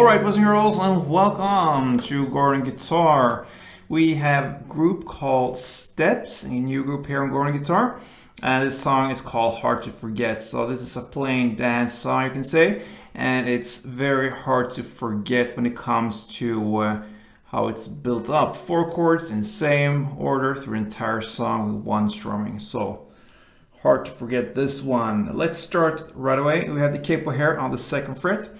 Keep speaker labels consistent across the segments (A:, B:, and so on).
A: Alright, boys and girls, and welcome to Gordon Guitar. We have a group called Steps, a new group here on Gordon Guitar. And this song is called Hard to Forget. So this is a plain dance song, you can say. And it's very hard to forget when it comes to how it's built up. 4 chords in same order through the entire song with one strumming. So hard to forget this one. Let's start right away. We have the capo here on the 2nd fret.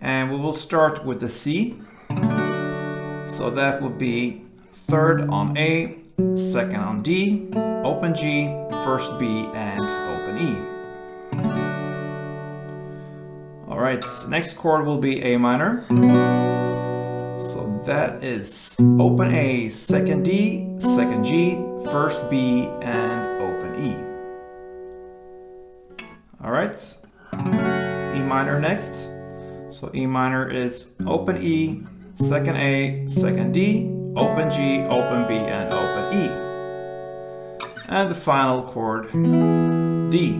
A: And we will start with the C. So that will be 3rd on A, 2nd on D, open G, 1st B, and open E. Alright, next chord will be A minor. So that is open A, 2nd D, 2nd G, 1st B, and open E. Alright, E minor next. So E minor is open E, 2nd A, 2nd D, open G, open B, and open E. And the final chord, D.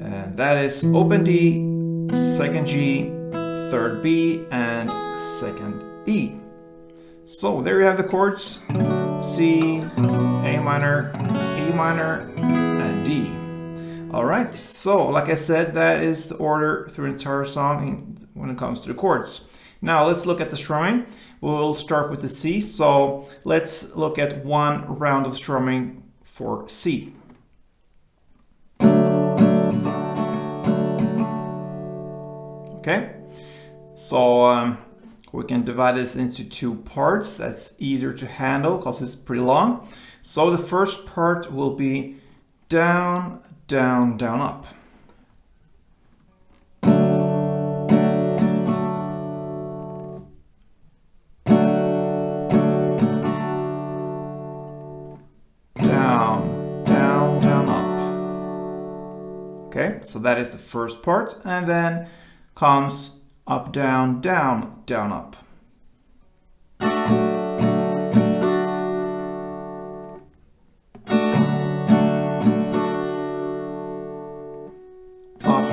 A: And that is open D, 2nd G, 3rd B, and 2nd E. So there you have the chords, C, A minor, E minor, and D. Alright, so like I said, that is the order through the entire song when it comes to the chords. Now let's look at the strumming. We'll start with the C, so let's look at one round of strumming for C. Okay, so we can divide this into 2 parts. That's easier to handle because it's pretty long. So the first part will be down, down, down, up. Down, down, down, up. Okay, so that is the first part, and then comes up, down, down, down, up.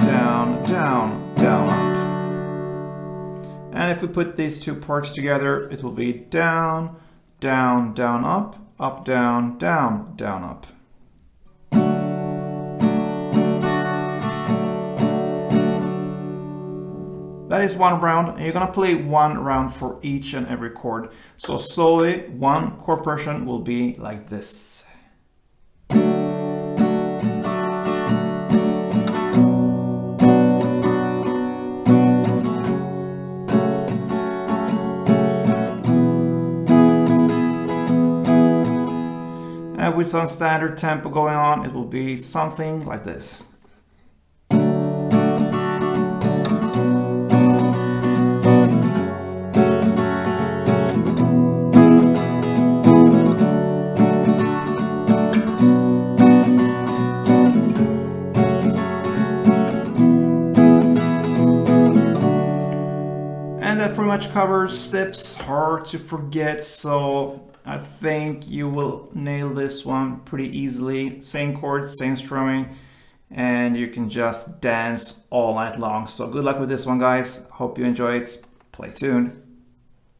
A: Down, down, up. And if we put these 2 parts together, it will be down, down, down, up, down, down, down, up. That is one round, and you're gonna play one round for each and every chord. So slowly, one chord progression will be like this. And with some standard tempo going on, it will be something like this. And that pretty much covers Steps, Hard to Forget, so I think you will nail this one pretty easily. Same chords, same strumming, and you can just dance all night long. So good luck with this one, guys. Hope you enjoy it. Play tuned.